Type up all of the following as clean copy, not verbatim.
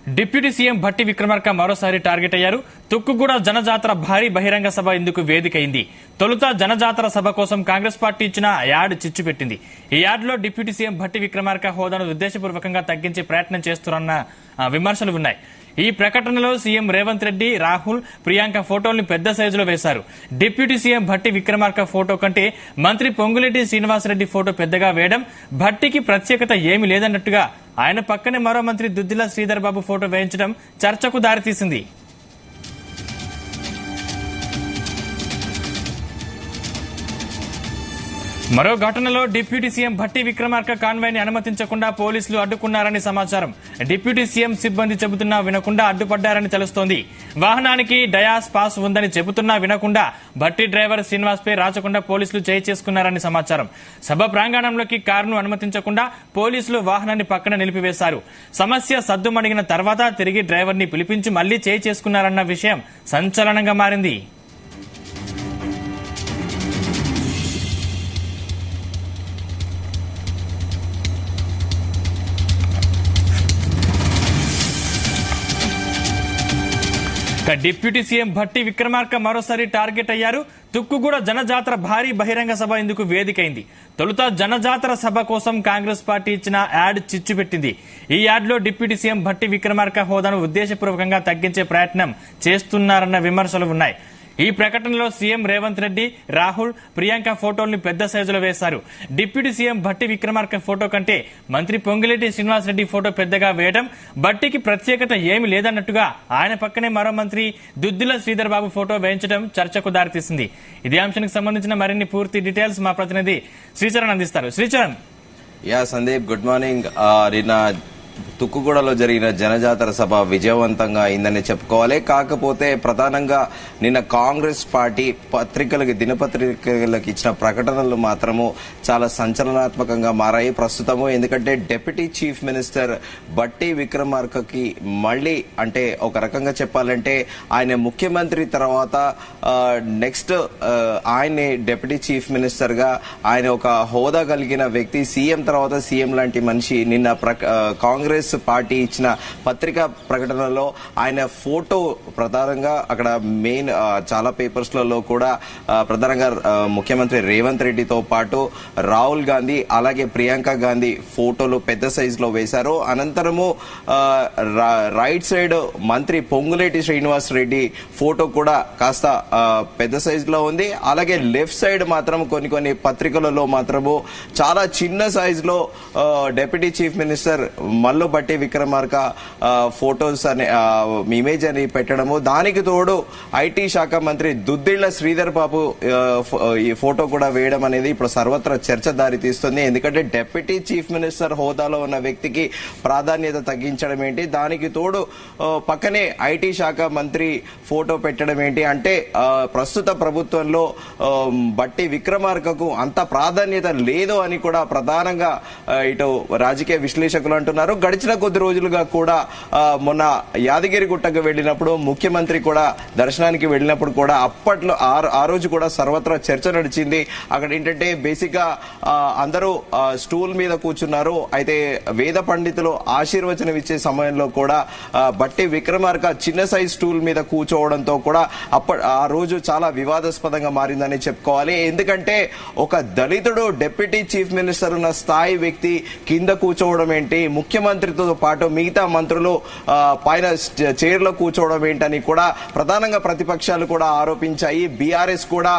Deputy CM Bhatti Vikramarka మరోసారి target అయ్యారు. తుక్కుగూడ జనజాతర భారీ బహిరంగ సభ ఇందుకు వేదికైంది. తొలుత జనజాతర సభ కోసం కాంగ్రెస్ పార్టీ ఇచ్చిన యాడ్ చిచ్చు పెట్టింది. ఈ యాడ్ లో డిప్యూటీ సీఎం భట్టి విక్రమార్క హోదాను ఉద్దేశపూర్వకంగా తగ్గించే ప్రయత్నం చేస్తున్న విమర్శలు ఉన్నాయి. ఈ ప్రకటనలో సీఎం రేవంత్ రెడ్డి, రాహుల్, ప్రియాంక ఫోటోల్ని పెద్ద సైజులో వేశారు. Deputy CM Bhatti Vikramarka photo కంటే మంత్రి పొంగులేటి శ్రీనివాసరెడ్డి ఫోటో పెద్దగా వేయడం, భట్టికి ప్రత్యేకత ఏమీ లేదన్నట్టుగా ఆయన పక్కనే మరో మంత్రి దుద్దిల శ్రీధర్ బాబు ఫోటో వేయించడం చర్చకు దారితీసింది. మరో ఘటనలో డిప్యూటీ సీఎం భట్టి విక్రమార్క కాన్వాయ్ని అనుమతించకుండా పోలీసులు అడ్డుకున్నారని సమాచారం. డిప్యూటీ సీఎం సిబ్బంది చెబుతున్నా వినకుండా అడ్డుపడ్డారని తెలుస్తోంది. వాహనానికి డయాస్ పాస్ ఉందని చెబుతున్నా వినకుండా భట్టి డ్రైవర్ శ్రీనివాస్ పై రాచకుండా పోలీసులు చేయి చేసుకున్నారని సమాచారం. సభ ప్రాంగణంలోకి కారును అనుమతించకుండా పోలీసులు వాహనాన్ని పక్కన నిలిపివేశారు. సమస్య సద్దుమణిగిన తర్వాత తిరిగి డ్రైవర్ని పిలిపించి మళ్లీ చేయి చేసుకున్నారన్న విషయం సంచలనంగా మారింది. డిప్యూటీ సీఎం భట్టి విక్రమార్క మరోసారి టార్గెట్ అయ్యారు. తుక్కుగూడ జనజాతర భారీ బహిరంగ సభ ఇందుకు వేదికైంది. తొలుత జనజాతర సభ కోసం కాంగ్రెస్ పార్టీ ఇచ్చిన యాడ్ చిచ్చు పెట్టింది. ఈ యాడ్ లో డిప్యూటీ సీఎం భట్టి విక్రమార్క హోదాను ఉద్దేశపూర్వకంగా తగ్గించే ప్రయత్నం చేస్తున్నారన్న విమర్శలు ఉన్నాయి. ఈ ప్రకటనలో సీఎం రేవంత్ రెడ్డి, రాహుల్, ప్రియాంక ఫోటోల్ని పెద్ద సైజులో వేశారు. Deputy CM Bhatti Vikramarka photo కంటే మంత్రి పొంగులేటి శ్రీనివాసరెడ్డి ఫోటో పెద్దగా వేయడం, భట్టికి ప్రత్యేకత ఏమీ లేదన్నట్టుగా ఆయన పక్కనే మరో మంత్రి దుద్దిల శ్రీధర్ బాబు ఫోటో వేయించడం చర్చకు దారితీసింది. ఇదే అంశానికి సంబంధించిన మరిన్ని పూర్తి డీటెయిల్స్ మా ప్రతినిధి శ్రీచరణ్ అందిస్తారు. శ్రీచరణ్. Sandeep, good morning. నిన్న తుక్కుగూడలో జరిగిన జనజాతర సభ విజయవంతంగా అయిందని చెప్పుకోవాలి. కాకపోతే ప్రధానంగా నిన్న కాంగ్రెస్ పార్టీ దినపత్రికలకు ఇచ్చిన ప్రకటనలు మాత్రము చాలా సంచలనాత్మకంగా మారాయి ప్రస్తుతము. ఎందుకంటే డిప్యూటీ చీఫ్ మినిస్టర్ భట్టి విక్రమార్కకి మళ్లీ, అంటే ఒక రకంగా చెప్పాలంటే ఆయన ముఖ్యమంత్రి తర్వాత నెక్స్ట్ ఆయన్ని డిప్యూటీ చీఫ్ మినిస్టర్ గా ఆయన ఒక హోదా కలిగిన వ్యక్తి, సీఎం తర్వాత సీఎం లాంటి మనిషి. నిన్న కాంగ్రెస్ పార్టీ ఇచ్చిన పత్రికా ప్రకటనలో ఆయన ఫోటో ప్రధానంగా అక్కడ మెయిన్ చాలా పేపర్స్ లలో కూడా ప్రధానంగా ముఖ్యమంత్రి రేవంత్ రెడ్డితో పాటు రాహుల్ గాంధీ అలాగే ప్రియాంక గాంధీ ఫోటోలు పెద్ద సైజులో వేశారు. అనంతరము రైట్ సైడ్ మంత్రి పొంగులేటి శ్రీనివాస్ రెడ్డి ఫోటో కూడా కాస్త పెద్ద సైజులో ఉంది. అలాగే లెఫ్ట్ సైడ్ మాత్రం కొన్ని పత్రికలలో మాత్రము చాలా చిన్న సైజులో deputy chief minister Mallu Bhatti Vikramarka photos అనే ఇమేజ్ అని పెట్టడము, దానికి తోడు ఐటీ శాఖ మంత్రి దుద్దిళ్ల శ్రీధర్ బాబు ఈ ఫోటో కూడా వేయడం అనేది ఇప్పుడు సర్వత్రా చర్చ దారితీస్తుంది. ఎందుకంటే డిప్యూటీ చీఫ్ మినిస్టర్ హోదాలో ఉన్న వ్యక్తికి ప్రాధాన్యత తగ్గించడం ఏంటి, దానికి తోడు పక్కనే ఐటీ శాఖ మంత్రి ఫోటో పెట్టడం ఏంటి అంటే ప్రస్తుత ప్రభుత్వంలో భట్టి విక్రమార్కకు అంత ప్రాధాన్యత లేదు అని కూడా ప్రధానంగా ఇటు రాజకీయ విశ్లేషకులు అంటున్నారు. గడిచిన కొద్ది రోజులుగా కూడా మొన్న యాదగిరి గుట్టకు వెళ్లినప్పుడు ముఖ్యమంత్రి కూడా దర్శనానికి వెళ్లినప్పుడు కూడా అప్పట్లో ఆ రోజు కూడా సర్వత్రా చర్చ నడిచింది. అక్కడ ఏంటంటే బేసిక్ గా అందరూ స్టూల్ మీద కూర్చున్నారు. అయితే వేద పండితులు ఆశీర్వచనం ఇచ్చే సమయంలో కూడా భట్టి విక్రమార్క చిన్న సైజ్ స్టూల్ మీద కూర్చోవడంతో కూడా ఆ రోజు చాలా వివాదాస్పదంగా మారిందని చెప్పుకోవాలి. ఎందుకంటే ఒక దళితుడు డిప్యూటీ చీఫ్ మినిస్టర్ ఉన్న స్థాయి వ్యక్తి కింద కూర్చోవడం ఏంటి, ముఖ్యమంత్రితో పాటు మిగతా మంత్రులు పైన చైర్లో కూర్చోవడం ఏంటని కూడా ప్రధానంగా ప్రతిపక్షాలు కూడా ఆరోపించాయి. బీఆర్ఎస్ కూడా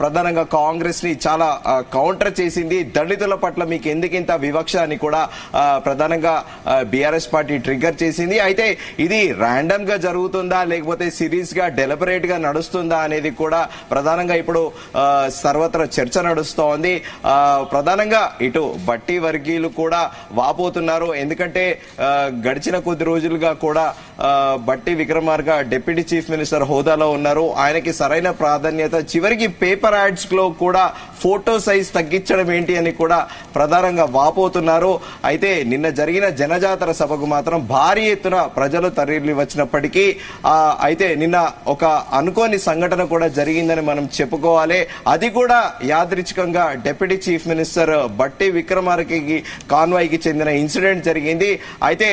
ప్రధానంగా కాంగ్రెస్ ని చాలా కౌంటర్ చేసింది. దళితుల పట్ల మీకు ఎందుకింత వివక్ష అని కూడా ప్రధానంగా బీఆర్ఎస్ పార్టీ ట్రిగ్గర్ చేసింది. అయితే ఇది ర్యాండమ్ గా జరుగుతుందా లేకపోతే సిరీస్ గా డెలిబరేట్ గా నడుస్తుందా అనేది కూడా ప్రధానంగా ఇప్పుడు సర్వత్రా చర్చ నడుస్తోంది. ప్రధానంగా ఇటు భట్టి వర్గీయులు కూడా వాపోతున్నారు. ఎందుకంటే గడిచిన కొద్ది రోజులుగా కూడా Bhatti Vikramarka deputy chief minister హోదాలో ఉన్నారు. ఆయనకి సరైన ప్రాధాన్యత, చివరికి పేపర్ యాడ్స్ లో కూడా ఫోటో సైజ్ తగ్గించడం ఏంటి అని కూడా ప్రధానంగా వాపోతున్నారు. అయితే నిన్న జరిగిన జనజాతర సభకు మాత్రం భారీ ఎత్తున ప్రజలు తరలి వచ్చినప్పటికీ అయితే నిన్న ఒక అనుకోని సంఘటన కూడా జరిగిందని మనం చెప్పుకోవాలి. అది కూడా యాదృచ్ఛికంగా డిప్యూటీ చీఫ్ మినిస్టర్ భట్టి విక్రమార్కకి కాన్వాయ్కి చెందిన ఇన్సిడెంట్ జరిగింది. జరిగింది. అయితే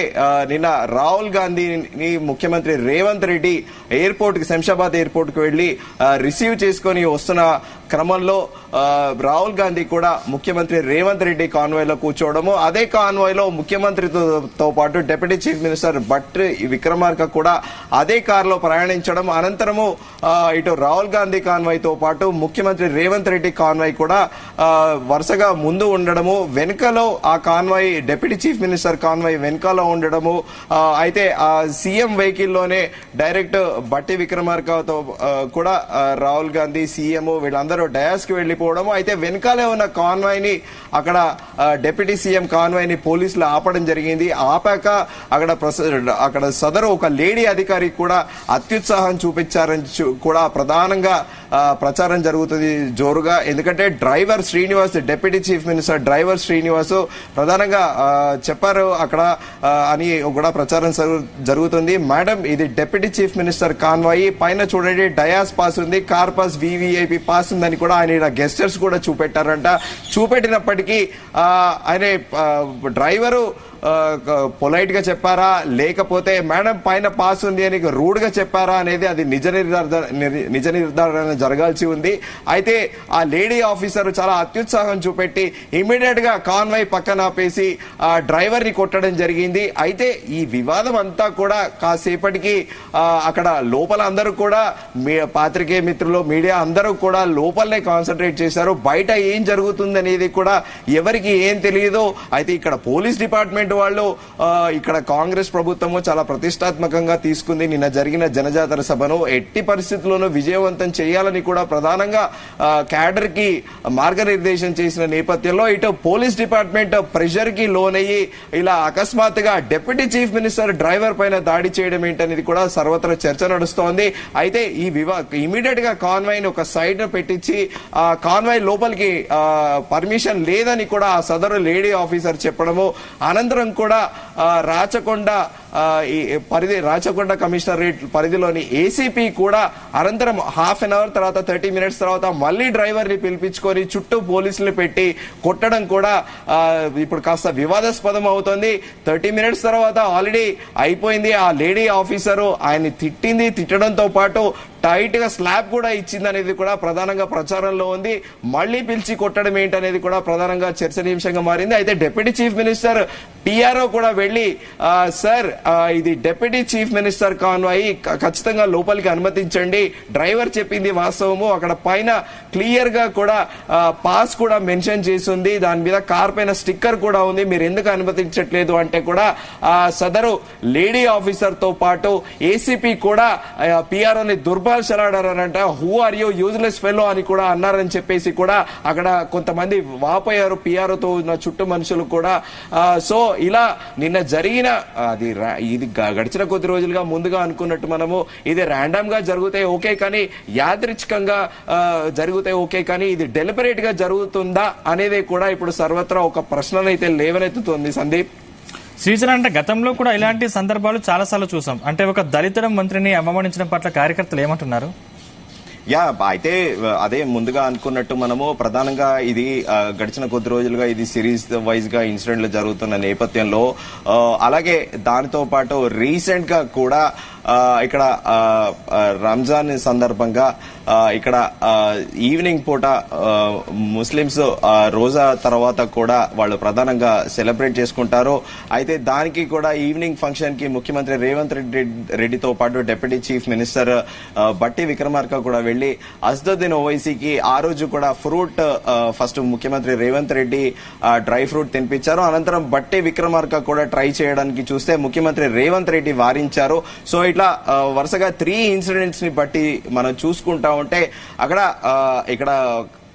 నిన్న రాహుల్ గాంధీని ముఖ్యమంత్రి రేవంత్ రెడ్డి ఎయిర్పోర్ట్ కి శంషాబాద్ ఎయిర్పోర్ట్ కి వెళ్లి రిసీవ్ చేసుకుని వస్తున్న క్రమంలో రాహుల్ గాంధీ కూడా ముఖ్యమంత్రి రేవంత్ రెడ్డి కాన్వాయ్ లో కూర్చోవడము, అదే కాన్వాయ్ లో ముఖ్యమంత్రితో పాటు deputy chief minister Bhatti Vikramarka కూడా అదే కారులో ప్రయాణించడం, అనంతరము ఇటు రాహుల్ గాంధీ కాన్వాయ్ తో పాటు ముఖ్యమంత్రి రేవంత్ రెడ్డి కాన్వాయ్ కూడా వరుసగా ముందు ఉండడము, వెనుకలో ఆ convoy deputy chief minister convoy వెనుకలో ఉండడము, అయితే ఆ సీఎం వెహికల్ లోనే డైరెక్ట్ భట్టి విక్రమార్కతో కూడా రాహుల్ గాంధీ సీఎం వీళ్ళందరూ డయాస్ కి వెళ్లిపోవడము, అయితే వెనకాలే ఉన్న కాన్వాయ్ ని అక్కడ డిప్యూటీ సీఎం కాన్వాయ్ ని పోలీసులు ఆపడం జరిగింది. ఆపాక అక్కడ సదరు ఒక లేడీ అధికారి కూడా అత్యుత్సాహం చూపించారని కూడా ప్రధానంగా ప్రచారం జరుగుతుంది జోరుగా. ఎందుకంటే driver Srinivas, deputy chief minister driver Srinivas ప్రధానంగా చెప్పారు అక్కడ అని కూడా ప్రచారం జరుగుతుంది. మేడం, ఇది డిప్యూటీ చీఫ్ మినిస్టర్ కాన్వాయ్, పైన చూడండి డయాస్ పాస్ ఉంది, కార్ పాస్ వివిఐపి పాస్ ఉందని కూడా ఆయన గెస్టర్స్ కూడా చూపెట్టారంట. చూపెట్టినప్పటికీ ఆయన డ్రైవరు పొలైట్ గా చెప్పారా లేకపోతే మేడం పైన పాస్ ఉంది అని రూడ్ గా చెప్పారా అనేది అది నిజ నిర్ధారణ జరగాల్సి ఉంది. అయితే ఆ లేడీ ఆఫీసర్ చాలా అత్యుత్సాహం చూపెట్టి ఇమీడియట్ గా కాన్వాయ్ పక్కన ఆపేసి ఆ డ్రైవర్ ని కొట్టడం జరిగింది. అయితే ఈ వివాదం అంతా కూడా కాసేపటికి అక్కడ లోపల అందరూ కూడా పాత్రికేయ మిత్రులు, మీడియా అందరూ కూడా లోపలనే కాన్సన్ట్రేట్ చేశారు. బయట ఏం జరుగుతుంది అనేది కూడా ఎవరికి ఏం తెలియదు. అయితే ఇక్కడ పోలీస్ డిపార్ట్మెంట్ వాళ్ళు ఇక్కడ కాంగ్రెస్ ప్రభుత్వము చాలా ప్రతిష్టాత్మకంగా తీసుకుంది నిన్న జరిగిన జనజాతర సభను. ఎట్టి పరిస్థితుల్లోనూ విజయవంతం చేయాలని కూడా ప్రధానంగా క్యాడర్ కి మార్గనిర్దేశం చేసిన నేపథ్యంలో ఇటు పోలీస్ డిపార్ట్మెంట్ ప్రెషర్ కి లోనయ్యి ఇలా అకస్మాత్తుగా డిప్యూటీ చీఫ్ మినిస్టర్ డ్రైవర్ పైన దాడి చేయడం ఏంటనేది కూడా సర్వత్రా చర్చ నడుస్తోంది. అయితే ఈ ఇమీడియట్ గా కాన్వాయ్ ని ఒక సైడ్ పెట్టించి ఆ కాన్వాయ్ లోపలికి పర్మిషన్ లేదని కూడా ఆ సదరు లేడీ ఆఫీసర్ చెప్పడము, అనంతరం కూడా రాచకొండ కమిషనరేట్ పరిధిలోని ఏసీపీ కూడా అనంతరం హాఫ్ అన్ అవర్ తర్వాత 30 minutes తర్వాత మళ్లీ డ్రైవర్ ని పిలిపించుకొని చుట్టూ పోలీసులు పెట్టి కొట్టడం కూడా ఇప్పుడు కాస్త వివాదాస్పదం అవుతోంది. 30 minutes తర్వాత ఆల్రెడీ అయిపోయింది. ఆ లేడీ ఆఫీసరు ఆయన్ని తిట్టడంతో పాటు టైట్ గా స్లాబ్ కూడా ఇచ్చింది అనేది కూడా ప్రధానంగా ప్రచారంలో ఉంది. మళ్లీ పిలిచి కొట్టడం ఏంటనేది కూడా ప్రధానంగా చర్చనీయాంశంగా మారింది. అయితే డిప్యూటీ చీఫ్ మినిస్టర్ పిఆర్ఓ కూడా వెళ్లి సార్ ఇది డిప్యూటీ చీఫ్ మినిస్టర్ కాన్వాయ్, ఖచ్చితంగా లోపలికి అనుమతించండి, డ్రైవర్ చెప్పింది వాస్తవము, అక్కడ పైన క్లియర్ గా కూడా పాస్ కూడా మెన్షన్ చేసింది, దాని మీద కార్ పైన స్టిక్కర్ కూడా ఉంది, మీరు ఎందుకు అనుమతించట్లేదు అంటే కూడా సదరు లేడీ ఆఫీసర్ తో పాటు ఏసీపీ కూడా పిఆర్ఓని దుర్భాషలాడారంట. Who are you useless fellow అని కూడా అన్నారని చెప్పేసి కూడా అక్కడ కొంతమంది వాపోయారు పిఆర్ఓతో ఉన్న చుట్టూ మనుషులు కూడా. సో ఇలా నిన్న జరిగిన ఇది గడిచిన కొద్ది రోజులుగా ముందుగా అనుకున్నట్టు మనము ఇది ర్యాండమ్ గా జరిగితే ఓకే, కానీ యాదృచ్ఛికంగా జరిగితే ఓకే, కానీ ఇది డెలిబరేట్ గా జరుగుతుందా అనేది కూడా ఇప్పుడు సర్వత్రా ఒక ప్రశ్ననైతే లేవనెత్తుతోంది. సందీప్, శ్రీచరణ, అంటే గతంలో కూడా ఇలాంటి సందర్భాలు చాలా సార్లు చూసాం. అంటే ఒక దళితుల మంత్రిని అవమానించడం పట్ల కార్యకర్తలు ఏమంటున్నారు? అయితే అదే ముందుగా అనుకున్నట్టు మనము ప్రధానంగా ఇది గడిచిన కొద్ది రోజులుగా ఇది సిరీస్ వైజ్ గా ఇన్సిడెంట్లు జరుగుతున్న నేపథ్యంలో అలాగే దానితో పాటు రీసెంట్ గా కూడా ఇక్కడ రంజాన్ సందర్భంగా ఇక్కడ ఈవినింగ్ పూట ముస్లిమ్స్ రోజా తర్వాత కూడా వాళ్ళు ప్రధానంగా సెలబ్రేట్ చేసుకుంటారు. అయితే దానికి కూడా ఈవినింగ్ ఫంక్షన్ కి ముఖ్యమంత్రి రేవంత్ రెడ్డితో పాటు deputy chief minister Bhatti Vikramarka కూడా వెళ్లి అసదుద్దీన్ ఓవైసీకి ఆ రోజు కూడా ఫ్రూట్ ఫస్ట్ ముఖ్యమంత్రి రేవంత్ రెడ్డి డ్రై ఫ్రూట్ తినిపించారు. అనంతరం భట్టి విక్రమార్క కూడా ట్రై చేయడానికి చూస్తే ముఖ్యమంత్రి రేవంత్ రెడ్డి వారించారు. సో ఇట్లా వరుసగా 3 ఇన్సిడెంట్స్ ని బట్టి మనం చూసుకుంటా ఉంటే ఇక్కడ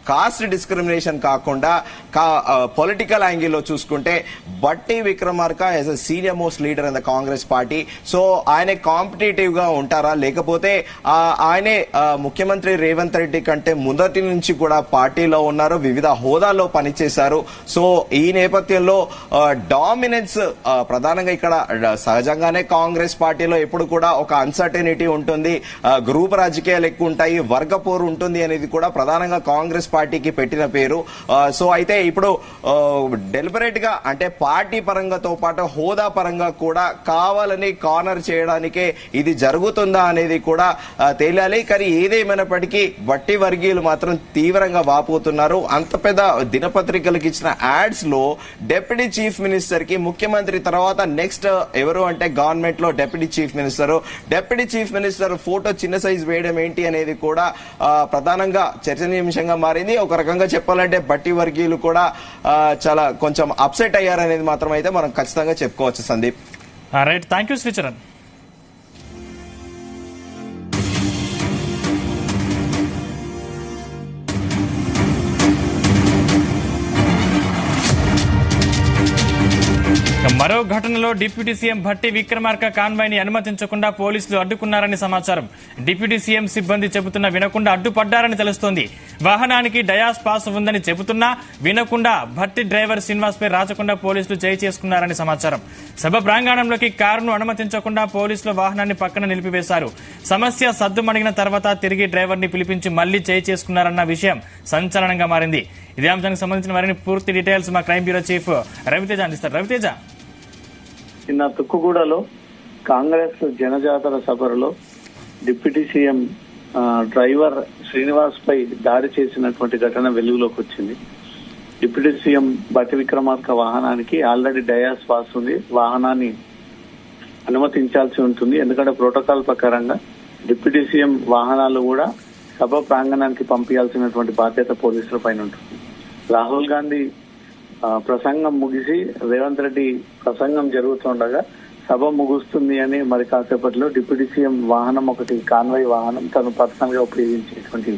కాస్ట్ డిస్క్రిమినేషన్ కాకుండా పొలిటికల్ యాంగిల్లో చూసుకుంటే Bhatti Vikramarka as a senior most leader in the Congress party. So ఆయన కాంపిటేటివ్ గా ఉంటారా, లేకపోతే ఆయనే ముఖ్యమంత్రి రేవంత్ రెడ్డి కంటే మొదటి నుంచి కూడా పార్టీలో ఉన్నారు, వివిధ హోదాల్లో పనిచేశారు. సో ఈ నేపథ్యంలో డామినెన్స్ ప్రధానంగా ఇక్కడ సహజంగానే కాంగ్రెస్ పార్టీలో ఎప్పుడు కూడా ఒక అన్సర్టనిటీ ఉంటుంది, గ్రూప్ రాజకీయాలు ఎక్కువ ఉంటాయి, వర్గపోరు ఉంటుంది అనేది కూడా ప్రధానంగా కాంగ్రెస్ పార్టీకి పెట్టిన పేరు. సో అయితే ఇప్పుడు డెలిబరేట్ గా అంటే పార్టీ పరంగాతో పాటు హోదా పరంగా కూడా కావాలని కార్నర్ చేయడానికే ఇది జరుగుతుందా అనేది కూడా తేలాలి. కానీ ఏదేమైనప్పటికీ బట్టి వర్గీయులు మాత్రం తీవ్రంగా వాపోతున్నారు. అంత పెద్ద దినపత్రికలకు ఇచ్చిన యాడ్స్ లో డిప్యూటీ చీఫ్ మినిస్టర్ కి ముఖ్యమంత్రి తర్వాత నెక్స్ట్ ఎవరు అంటే గవర్నమెంట్ లో డిప్యూటీ చీఫ్ మినిస్టర్ ఫోటో చిన్న సైజ్ వేయడం ఏంటి అనేది కూడా ప్రధానంగా చర్చనీయాంశంగా మారింది. ఒక రకంగా చెప్పాలంటే బట్టి వర్గీయులు కూడా చాలా కొంచెం అప్సెట్ అయ్యారనేది మాత్రం అయితే మనం ఖచ్చితంగా చెప్పుకోవచ్చు. Sandeep, right, thank you Sricharan. మరో ఘటనలో deputy CM Bhatti Vikramarka convoy ని అనుమతించకుండా పోలీసులు అడ్డుకున్నారని సమాచారం. డిప్యూటీ సీఎం సిబ్బంది చెబుతున్నా వినకుండా అడ్డుపడ్డారని తెలుస్తోంది. వాహనానికి డయాస్ పాస్ ఉందని చెబుతున్నా వినకుండా భట్టి డ్రైవర్ శ్రీనివాస్ పై రాచకుండా పోలీసులు చేయి చేసుకున్నారని సమాచారం. సభ ప్రాంగణంలోకి కారును అనుమతించకుండా పోలీసులు వాహనాన్ని పక్కన నిలిపివేశారు. సమస్య సద్దుమణిగిన తర్వాత తిరిగి డ్రైవర్ ని పిలిపించి మళ్లీ చేయి చేసుకున్నారన్న విషయం సంచలనంగా మారింది. ఇదే అంశానికి సంబంధించిన మరిన్ని పూర్తి డీటెయిల్స్ మా క్రైమ్ బ్యూరో చీఫ్ రవితేజ అందిస్తారు. రవితేజ, నిన్న తుక్కుగూడలో కాంగ్రెస్ జనజాతర సభలో డిప్యూటీ సీఎం డ్రైవర్ శ్రీనివాస్ పై దాడి చేసినటువంటి ఘటన వెలుగులోకి వచ్చింది. డిప్యూటీ సీఎం భట్టి విక్రమార్క వాహనానికి ఆల్రెడీ డయాస్ పాస్ ఉంది. వాహనాన్ని అనుమతించాల్సి ఉంటుంది. ఎందుకంటే ప్రోటోకాల్ ప్రకారంగా డిప్యూటీ సీఎం వాహనాలు కూడా సభ ప్రాంగణానికి పంపించాల్సినటువంటి బాధ్యత పోలీసుల పైన ఉంటుంది. రాహుల్ గాంధీ ప్రసంగం ముగిసి రేవంత్ రెడ్డి ప్రసంగం జరుగుతుండగా సభ ముగుస్తుంది అని మరి కాసేపట్లో డిప్యూటీ సీఎం వాహనం ఒకటి కాన్వాయ్ వాహనం తను పర్సనల్ గా ఉపయోగించేటువంటి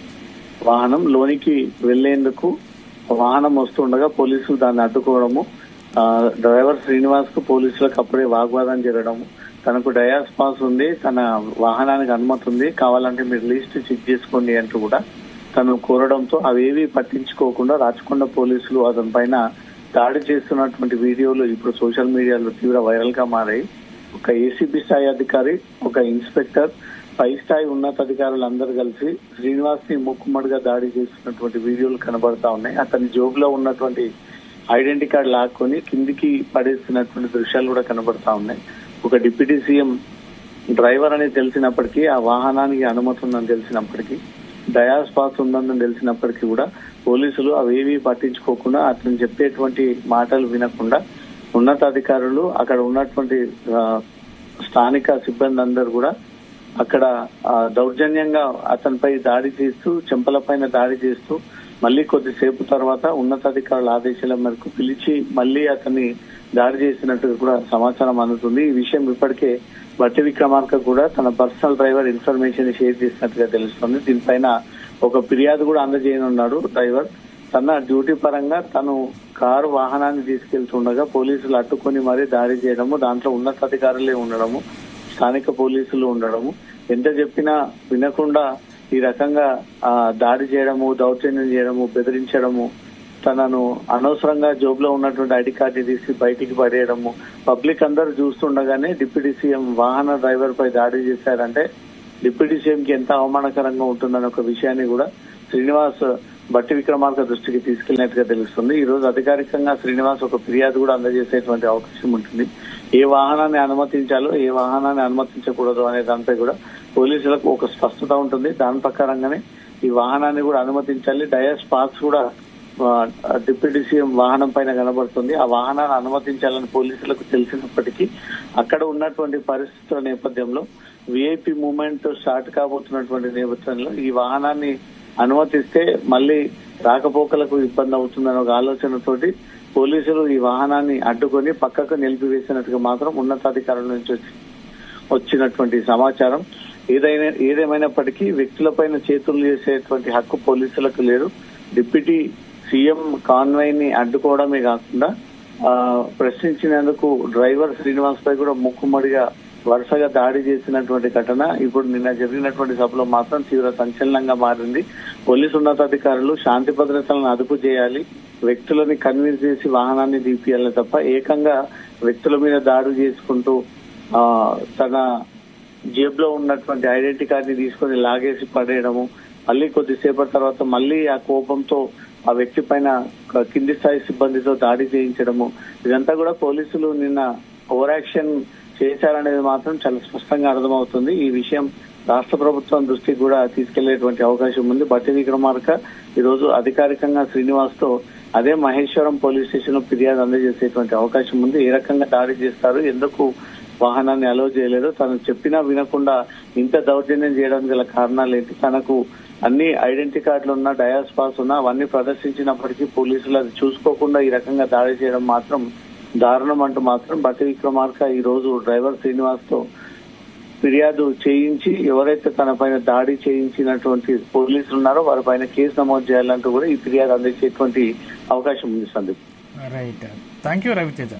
వాహనం లోనికి వెళ్లేందుకు వాహనం వస్తుండగా పోలీసులు దాన్ని అడ్డుకోవడము, డ్రైవర్ శ్రీనివాస్ కు పోలీసులకు అప్పుడే వాగ్వాదం జరగడము, తనకు డయాస్ పాస్ ఉంది, తన వాహనానికి అనుమతి ఉంది, కావాలంటే మీరు లిస్ట్ చెక్ చేసుకోండి అంటూ కూడా తను కోరడంతో అవేవి పట్టించుకోకుండా రాచకొండ పోలీసులు అతని పైన దాడి చేస్తున్నటువంటి వీడియోలు ఇప్పుడు సోషల్ మీడియాలో తీవ్ర వైరల్ గా మారాయి. ఒక ఏసీబీ స్థాయి అధికారి, ఒక ఇన్స్పెక్టర్, పై స్థాయి ఉన్నతాధికారులు అందరూ కలిసి శ్రీనివాస్ ని ముక్కుమ్మడిగా దాడి చేస్తున్నటువంటి వీడియోలు కనబడతా ఉన్నాయి. అతని జోబులో ఉన్నటువంటి ఐడెంటిటీ కార్డు లాక్కొని కిందికి పడేస్తున్నటువంటి దృశ్యాలు కూడా కనబడతా ఉన్నాయి. ఒక డిప్యూటీ సీఎం డ్రైవర్ అని తెలిసినప్పటికీ, ఆ వాహనానికి అనుమతి ఉందని తెలిసినప్పటికీ, డయాస్ పాస్ ఉందని తెలిసినప్పటికీ కూడా పోలీసులు అవేవి పట్టించుకోకుండా అతను చెప్పేటువంటి మాటలు వినకుండా ఉన్నతాధికారులు, అక్కడ ఉన్నటువంటి స్థానిక సిబ్బంది అందరూ కూడా అక్కడ దౌర్జన్యంగా అతనిపై దాడి చేస్తూ, చెంపలపైన దాడి చేస్తూ మళ్ళీ కొద్దిసేపు తర్వాత ఉన్నతాధికారుల ఆదేశాల మేరకు పిలిచి మళ్ళీ అతన్ని దాడి చేసినట్టుగా కూడా సమాచారం అందుతుంది. ఈ విషయం ఇప్పటికే భట్టి విక్రమార్క కూడా తన పర్సనల్ డ్రైవర్ ఇన్ఫర్మేషన్ షేర్ చేసినట్టుగా తెలుస్తుంది. దీనిపైన ఒక ఫిర్యాదు కూడా అందజేయనున్నాడు డ్రైవర్. తన డ్యూటీ పరంగా తను కారు వాహనాన్ని తీసుకెళ్తుండగా పోలీసులు అడ్డుకొని మరీ దాడి చేయడము, దాంట్లో ఉన్నతాధికారులే ఉండడము, స్థానిక పోలీసులు ఉండడము, ఎంత చెప్పినా వినకుండా ఈ రకంగా దాడి చేయడము, దౌర్జన్యం చేయడము, బెదిరించడము, తనను అనవసరంగా జోబులో ఉన్నటువంటి ఐడి కార్డు తీసి బయటికి పడేయడము, పబ్లిక్ అందరూ చూస్తుండగానే డిప్యూటీ సీఎం వాహన డ్రైవర్ పై దాడి చేశారంటే డిప్యూటీ సీఎం కి ఎంత అవమానకరంగా ఉంటుందనే ఒక విషయాన్ని కూడా శ్రీనివాస్ భట్టి విక్రమార్క దృష్టికి తీసుకెళ్లినట్టుగా తెలుస్తుంది. ఈ రోజు అధికారికంగా శ్రీనివాస్ ఒక ఫిర్యాదు కూడా అందజేసేటువంటి అవకాశం ఉంటుంది. ఏ వాహనాన్ని అనుమతించాలో, ఏ వాహనాన్ని అనుమతించకూడదు అనే దానిపై కూడా పోలీసులకు ఒక స్పష్టత ఉంటుంది. దాని ప్రకారంగానే ఈ వాహనాన్ని కూడా అనుమతించాలి. డయాస్ పాస్ కూడా డిప్యూటీ సీఎం వాహనం పైన కనబడుతుంది. ఆ వాహనాన్ని అనుమతించాలని పోలీసులకు తెలిసినప్పటికీ అక్కడ ఉన్నటువంటి పరిస్థితుల నేపథ్యంలో విఐపి మూవ్మెంట్ స్టార్ట్ కాబోతున్నటువంటి నేపథ్యంలో ఈ వాహనాన్ని అనుమతిస్తే మళ్ళీ రాకపోకలకు ఇబ్బంది అవుతుందనే ఒక ఆలోచనతోటి పోలీసులు ఈ వాహనాన్ని అడ్డుకొని పక్కకు నిలిపివేసినట్టుగా మాత్రం ఉన్నతాధికారుల నుంచి వచ్చినటువంటి సమాచారం. ఏదేమైనప్పటికీ వ్యక్తులపైన చేతులు చేసేటువంటి హక్కు పోలీసులకు లేదు. డిప్యూటీ సీఎం కాన్వాయ్ ని అడ్డుకోవడమే కాకుండా ప్రశ్నించినందుకు డ్రైవర్ శ్రీనివాస్ పై కూడా ముక్కుమ్మడిగా వరుసగా దాడి చేసినటువంటి ఘటన ఇప్పుడు నిన్న జరిగినటువంటి సభలో మాత్రం తీవ్ర సంచలనంగా మారింది. పోలీసు ఉన్నతాధికారులు శాంతి భద్రతలను అదుపు చేయాలి, వ్యక్తులని కన్విన్స్ చేసి వాహనాన్ని తీపియాలి తప్ప ఏకంగా వ్యక్తుల మీద దాడి చేసుకుంటూ తన జేబులో ఉన్నటువంటి ఐడెంటిటీ కార్డుని తీసుకొని లాగేసి పడేయడము, మళ్ళీ కొద్దిసేపటి తర్వాత మళ్ళీ ఆ కోపంతో ఆ వ్యక్తి పైన కింది స్థాయి సిబ్బందితో దాడి చేయించడము, ఇదంతా కూడా పోలీసులు నిన్న ఓవర్ యాక్షన్ చేశారనేది మాత్రం చాలా స్పష్టంగా అర్థమవుతుంది. ఈ విషయం రాష్ట్ర ప్రభుత్వం దృష్టికి కూడా తీసుకెళ్లేటువంటి అవకాశం ఉంది. బట్టి విక్రమార్క ఈ రోజు అధికారికంగా శ్రీనివాస్ తో అదే మహేశ్వరం పోలీస్ స్టేషన్ లో ఫిర్యాదు అందజేసేటువంటి అవకాశం ఉంది. ఏ రకంగా దాడి చేస్తారు, ఎందుకు వాహనాన్ని అలో చేయలేదు, తను చెప్పినా వినకుండా ఇంత దౌర్జన్యం చేయడానికి గల కారణాలు ఏంటి, తనకు అన్ని ఐడెంటిటీ కార్డులు ఉన్నా, డయాస్ పాస్ ఉన్నా అవన్నీ ప్రదర్శించినప్పటికీ పోలీసులు అది చూసుకోకుండా ఈ రకంగా దాడి చేయడం మాత్రం దారుణం అంటూ మాత్రం బట్టి విక్రమార్క ఈ రోజు డ్రైవర్ శ్రీనివాస్ తో ఫిర్యాదు చేయించి ఎవరైతే తన పైన దాడి చేయించినటువంటి పోలీసులు ఉన్నారో వారి పైన కేసు నమోదు చేయాలంటూ కూడా ఈ ఫిర్యాదు అందించేటువంటి అవకాశం ఉంది. Sandeep, right, thank you Raviteja.